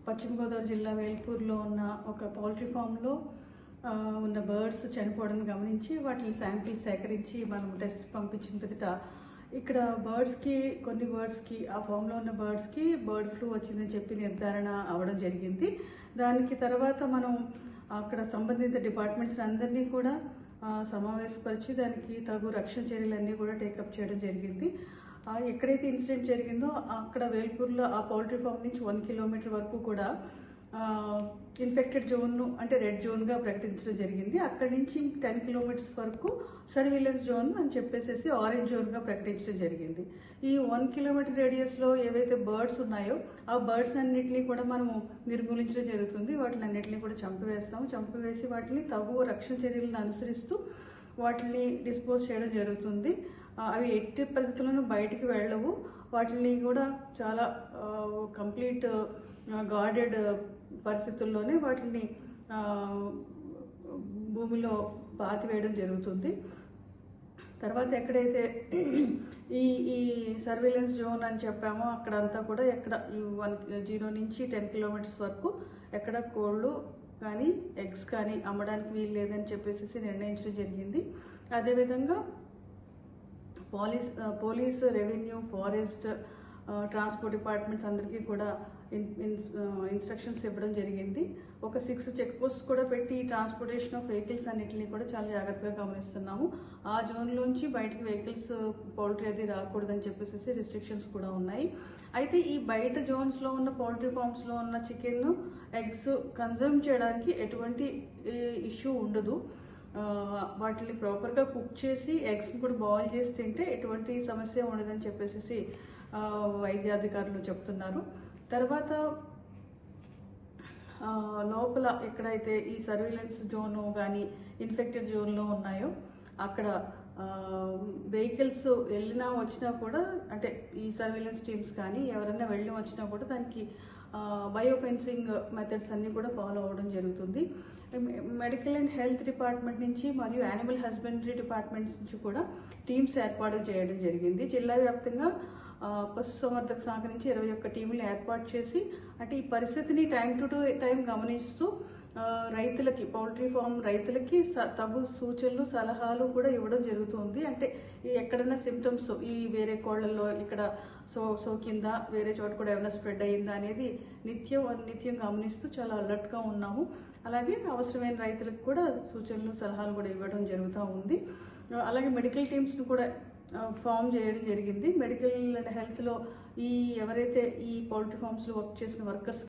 పశ్చిమ గోదావరి జిల్లా వేల్పూర్లో ఉన్న ఒక పౌల్ట్రీ ఫామ్లో ఉన్న బర్డ్స్ చనిపోవడం గమనించి వాటిని శాంపిల్స్ సేకరించి మనం టెస్ట్ పంపించిన పిదట ఇక్కడ కొన్ని బర్డ్స్కి ఆ ఫామ్లో ఉన్న బర్డ్స్కి బర్డ్ ఫ్లూ వచ్చిందని చెప్పి నిర్ధారణ అవ్వడం జరిగింది. దానికి తర్వాత మనం అక్కడ సంబంధిత డిపార్ట్మెంట్స్ అందరినీ కూడా సమావేశపరిచి దానికి తగు రక్షణ చర్యలన్నీ కూడా టేకప్ చేయడం జరిగింది. ఎక్కడైతే ఇన్సిడెంట్ జరిగిందో అక్కడ వేల్పూర్లో ఆ పౌల్ట్రీ ఫామ్ నుంచి 1 కిలోమీటర్ వరకు కూడా ఇన్ఫెక్టెడ్ జోన్ను అంటే రెడ్ జోన్గా ప్రకటించడం జరిగింది. అక్కడి నుంచి 10 కిలోమీటర్స్ వరకు సర్వీలెన్స్ జోన్ అని చెప్పేసి ఆరెంజ్ జోన్గా ప్రకటించడం జరిగింది. ఈ 1 కిలోమీటర్ రేడియస్లో ఏవైతే బర్డ్స్ ఉన్నాయో ఆ బర్డ్స్ అన్నింటినీ కూడా మనము నిర్మూలించడం జరుగుతుంది. వాటిని అన్నింటినీ కూడా చంపివేసి వాటిని తగు రక్షణ చర్యలను అనుసరిస్తూ వాటిని డిస్పోజ్ చేయడం జరుగుతుంది. అవి ఎట్టి పరిస్థితుల్లోనూ బయటికి వెళ్ళవు. వాటిని కూడా చాలా కంప్లీట్ గార్డెడ్ పరిస్థితుల్లోనే వాటిని భూమిలో పాతివేయడం జరుగుతుంది. తర్వాత ఎక్కడైతే ఈ సర్వేలెన్స్ జోన్ అని చెప్పామో అక్కడంతా కూడా ఈ 0 నుంచి 10 కిలోమీటర్స్ వరకు ఎక్కడ కోళ్ళు కానీ ఎగ్స్ కానీ అమ్మడానికి వీలు లేదని చెప్పేసి నిర్ణయించడం జరిగింది. అదేవిధంగా police, revenue, forest, transport departments అందరికీ కూడా ఇన్స్ట్రక్షన్స్ ఇవ్వడం జరిగింది. ఒక 6 చెక్ పోస్ట్ కూడా పెట్టి ట్రాన్స్పోర్టేషన్ ఆఫ్ వెహికల్స్ అన్నింటినీ కూడా చాలా జాగ్రత్తగా గమనిస్తున్నాము. ఆ జోన్లోంచి బయటికి వెహికల్స్ పౌల్ట్రీ అది రాకూడదని చెప్పేసి రిస్ట్రిక్షన్స్ కూడా ఉన్నాయి. అయితే ఈ బయట జోన్స్లో ఉన్న పౌల్ట్రీ ఫామ్స్లో ఉన్న చికెన్, ఎగ్స్ కన్జ్యూమ్ చేయడానికి ఎటువంటి ఇష్యూ ఉండదు. వాటిని ప్రాపర్గా కుక్ చేసి ఎగ్స్ని కూడా బాయిల్ చేసి తింటే ఎటువంటి సమస్య ఉండదని చెప్పేసి వైద్యాధికారులు చెప్తున్నారు. తర్వాత లోపల ఎక్కడైతే ఈ సర్వీలెన్స్ జోను కానీ ఇన్ఫెక్టెడ్ జోన్లో ఉన్నాయో అక్కడ వెహికల్స్ వెళ్ళినా వచ్చినా కూడా అంటే ఈ సర్వీలెన్స్ టీమ్స్ కానీ ఎవరైనా వెళ్ళి వచ్చినా కూడా దానికి బయోఫెన్సింగ్ మెథడ్స్ అన్నీ కూడా ఫాలో అవ్వడం జరుగుతుంది. మెడికల్ అండ్ హెల్త్ డిపార్ట్మెంట్ నుంచి మరియు యానిమల్ హస్బెండరీ డిపార్ట్మెంట్ నుంచి కూడా టీమ్స్ ఏర్పాటు చేయడం జరిగింది. జిల్లా వ్యాప్తంగా పశుసంవర్ధక శాఖ నుంచి 21 టీములు ఏర్పాటు చేసి అంటే ఈ పరిస్థితిని టైం టు టైం గమనిస్తూ రైతులకి పౌల్ట్రీ ఫామ్ రైతులకి తగు సూచనలు సలహాలు కూడా ఇవ్వడం జరుగుతుంది. అంటే ఎక్కడైనా సిమ్టమ్స్ ఈ వేరే కోళ్లలో ఇక్కడ సోకిందా, వేరే చోట కూడా ఏమైనా స్ప్రెడ్ అయ్యిందా అనేది నిత్యం గమనిస్తూ చాలా అలర్ట్గా ఉన్నాము. అలాగే అవసరమైన రైతులకు కూడా సూచనలు సలహాలు కూడా ఇవ్వడం జరుగుతూ ఉంది. అలాగే మెడికల్ టీమ్స్ను కూడా ఫామ్ చేయడం జరిగింది. మెడికల్ అండ్ హెల్త్లో ఎవరైతే ఈ పౌల్ట్రీ ఫామ్స్లో వర్క్ చేసిన వర్కర్స్